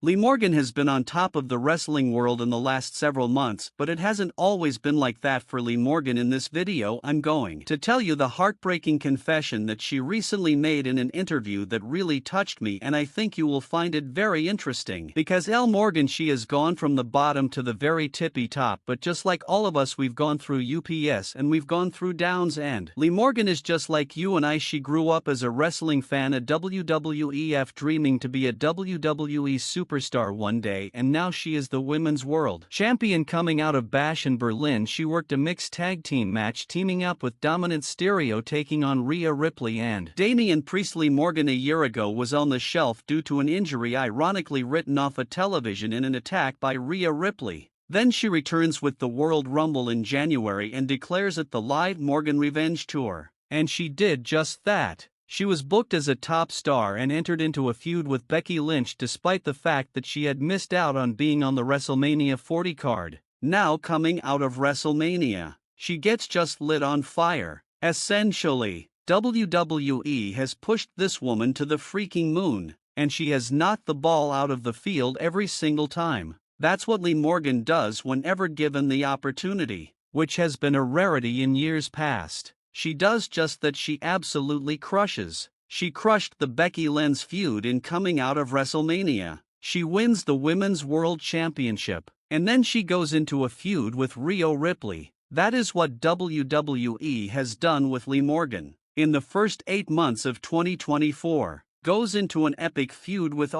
Liv Morgan has been on top of the wrestling world in the last several months, but it hasn't always been like that for Liv Morgan. In this video, I'm going to tell you the heartbreaking confession that she recently made in an interview that really touched me, and I think you will find it very interesting. Because Liv Morgan, she has gone from the bottom to the very tippy top, but just like all of us, we've gone through UPS and we've gone through downs, and Liv Morgan is just like you and I. She grew up as a wrestling fan, a WWEF, dreaming to be a WWE superstar one day, and now she is the women's world champion. Coming out of Bash in Berlin, she worked a mixed tag team match teaming up with Dominant Stereo, taking on Rhea Ripley and Damian Priest. Liv Morgan a year ago was on the shelf due to an injury ironically written off a television in an attack by Rhea Ripley. Then she returns with the World Rumble in January and declares it the Liv Morgan Revenge Tour. And she did just that. She was booked as a top star and entered into a feud with Becky Lynch despite the fact that she had missed out on being on the WrestleMania 40 card. Now coming out of WrestleMania, she gets just lit on fire. Essentially, WWE has pushed this woman to the freaking moon, and she has knocked the ball out of the field every single time. That's what Liv Morgan does whenever given the opportunity, which has been a rarity in years past. She does just that. She absolutely crushes. She crushed the Becky Lynch feud in coming out of WrestleMania. She wins the Women's World Championship, and then she goes into a feud with Rhea Ripley. That is what WWE has done with Liv Morgan. In the first 8 months of 2024, goes into an epic feud with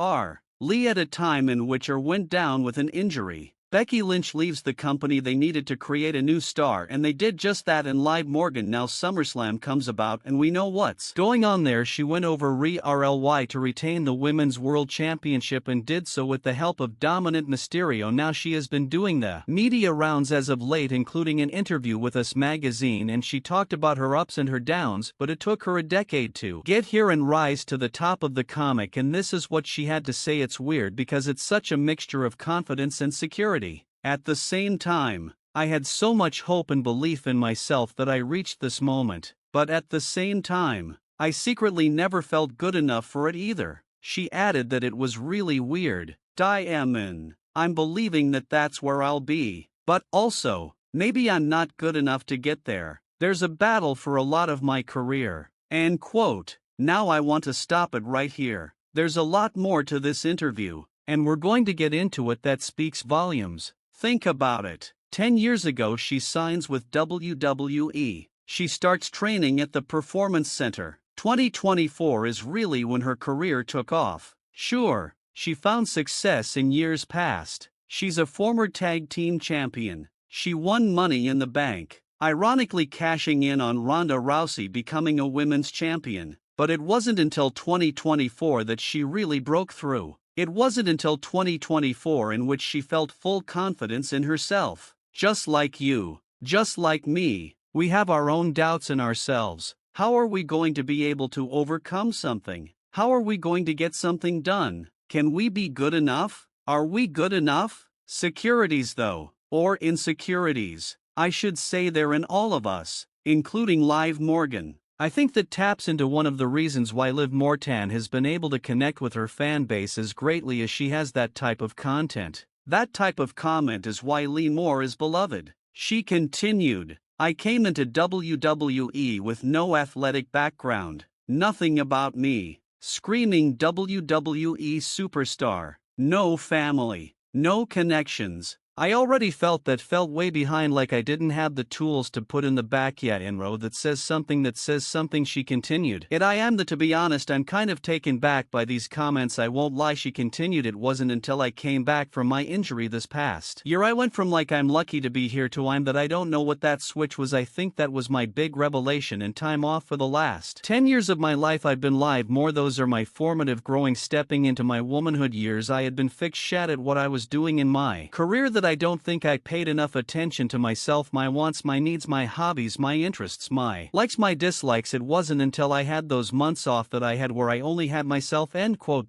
Lee at a time in which went down with an injury. Becky Lynch leaves the company. They needed to create a new star, and they did just that in Liv Morgan. Now SummerSlam comes about and we know what's going on there. She went over Rhea Ripley to retain the Women's World Championship and did so with the help of Dominant Mysterio. Now she has been doing the media rounds as of late, including an interview with Us Magazine, and she talked about her ups and her downs, but it took her a decade to get here and rise to the top of the comic, and this is what she had to say. It's weird because it's such a mixture of confidence and security. At the same time, I had so much hope and belief in myself that I reached this moment, but at the same time, I secretly never felt good enough for it either. She added that it was really weird. I'm believing that that's where I'll be, but also, maybe I'm not good enough to get there. There's a battle for a lot of my career. End quote. Now I want to stop it right here. There's a lot more to this interview, and we're going to get into it that speaks volumes. Think about it. 10 years ago she signs with WWE. She starts training at the Performance Center. 2024 is really when her career took off. Sure, she found success in years past. She's a former tag team champion. She won Money in the Bank, ironically cashing in on Ronda Rousey becoming a women's champion. But it wasn't until 2024 that she really broke through. It wasn't until 2024 in which she felt full confidence in herself. Just like you, just like me, we have our own doubts in ourselves. How are we going to be able to overcome something? How are we going to get something done? Can we be good enough? Are we good enough? Securities though, or insecurities, I should say, they're in all of us, including Liv Morgan. I think that taps into one of the reasons why Liv Morgan has been able to connect with her fan base as greatly as she has. That type of content, that type of comment is why Liv Morgan is beloved. She continued, I came into WWE with no athletic background, nothing about me, screaming WWE superstar, no family, no connections. I already felt way behind, like I didn't have the tools to put in the back yet. That says something. She continued, to be honest, I'm kind of taken back by these comments. I won't lie. She continued, it wasn't until I came back from my injury this past year I went from like I'm lucky to be here to I'm that I don't know what that switch was. I think that was my big revelation and time off for the last 10 years of my life. I've been Liv Morgan. Those are my formative growing, stepping into my womanhood years. I had been fixed shit at what I was doing in my career that I don't think I paid enough attention to myself, my wants, my needs, my hobbies, my interests, my likes, my dislikes. It wasn't until I had those months off that I had where I only had myself. End quote.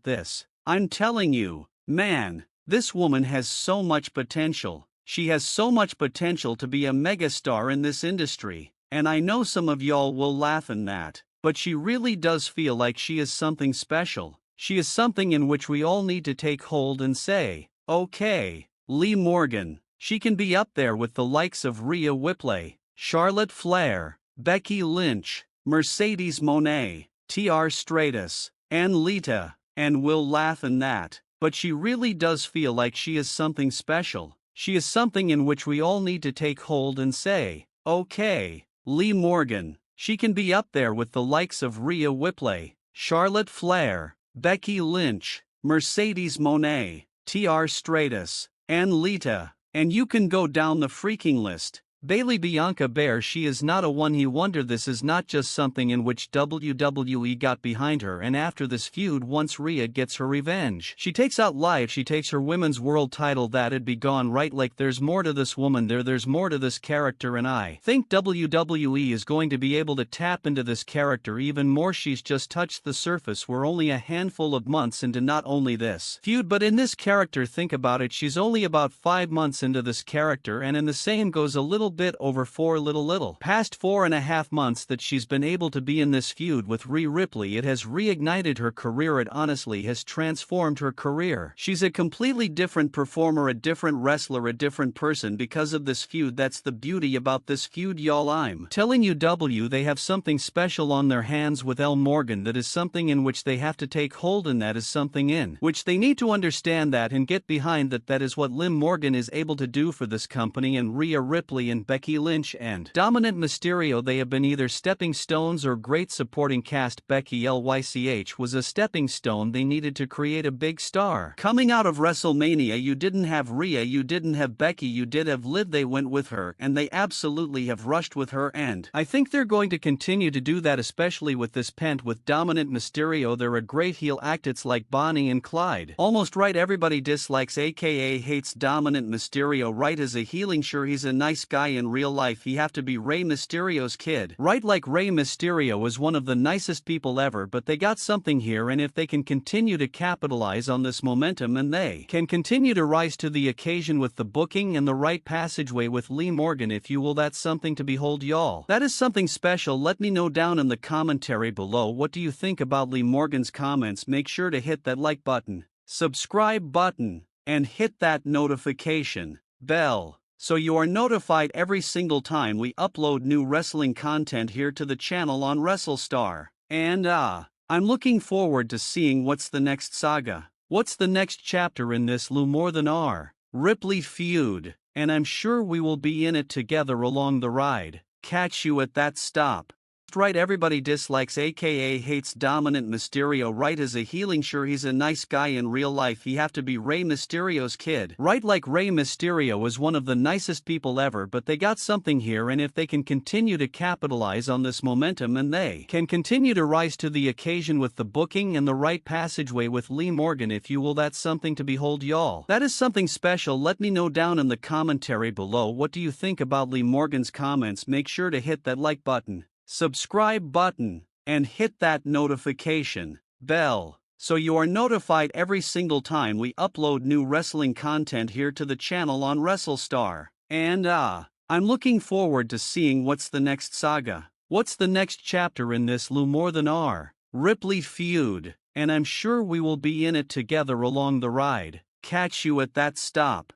I'm telling you, man, this woman has so much potential. She has so much potential to be a megastar in this industry, and I know some of y'all will laugh at that, but she really does feel like she is something special. She is something in which we all need to take hold and say, okay. Liv Morgan. She can be up there with the likes of Rhea Ripley, Charlotte Flair, Becky Lynch, Mercedes Moné, TR Stratus, and Lita, and we'll laugh in that. But she really does feel like she is something special. She is something in which we all need to take hold and say, okay. Liv Morgan. She can be up there with the likes of Rhea Ripley, Charlotte Flair, Becky Lynch, Mercedes Moné, TR Stratus, and Lita, and you can go down the freaking list. Bayley Bianca Belair. She is not a one-hit wonder. This is not just something in which WWE got behind her, and after this feud, once Rhea gets her revenge, she takes out Liv, she takes her women's world title, that'd be gone, right? Like there's more to this woman, there's more to this character, and I think WWE is going to be able to tap into this character even more. She's just touched the surface. We're only a handful of months into not only this feud but in this character. Think about it, she's only about 5 months into this character, and in the same goes a little bit over 4 past 4.5 months that she's been able to be in this feud with Rhea Ripley. It has reignited her career. It honestly has transformed her career. She's a completely different performer, a different wrestler, a different person because of this feud. That's the beauty about this feud, y'all. I'm telling you, they have something special on their hands with Liv Morgan. That is something in which they have to take hold, and that is something in which they need to understand that and get behind that. That is what Liv Morgan is able to do for this company, and Rhea Ripley and Becky Lynch and Dominant Mysterio, they have been either stepping stones or great supporting cast. Becky Lych was a stepping stone. They needed to create a big star. Coming out of WrestleMania, you didn't have Rhea, you didn't have Becky, you did have Liv. They went with her, and they absolutely have rushed with her, and I think they're going to continue to do that, especially with this pent with Dominant Mysterio. They're a great heel act. It's like Bonnie and Clyde. Almost right. Everybody dislikes aka hates Dominant Mysterio, right? As a healing, sure, he's a nice guy in real life. He have to be Rey Mysterio's kid, right? Like Rey Mysterio is one of the nicest people ever, but they got something here, and if they can continue to capitalize on this momentum and they can continue to rise to the occasion with the booking and the right passageway with Liv Morgan, if you will, that's something to behold, y'all. That is something special. Let me know down in the commentary below, what do you think about Liv Morgan's comments? Make sure to hit that like button, subscribe button, and hit that notification bell so you are notified every single time we upload new wrestling content here to the channel on WrestleStar. And I'm looking forward to seeing what's the next saga, what's the next chapter in this Liv Morgan Ripley feud, and I'm sure we will be in it together along the ride. Catch you at that stop. Right, everybody dislikes aka hates Dominant Mysterio, right? As a healing, sure, he's a nice guy in real life. He have to be Rey Mysterio's kid, right? Like Rey Mysterio is one of the nicest people ever, but they got something here, and if they can continue to capitalize on this momentum and they can continue to rise to the occasion with the booking and the right passageway with Liv Morgan, if you will, that's something to behold, y'all. That is something special. Let me know down in the commentary below, what do you think about Liv Morgan's comments? Make sure to hit that like button, subscribe button, and hit that notification bell so you are notified every single time we upload new wrestling content here to the channel on WrestleStar. And I'm looking forward to seeing what's the next saga, what's the next chapter in this Liv Morgan Ripley feud, and I'm sure we will be in it together along the ride. Catch you at that stop.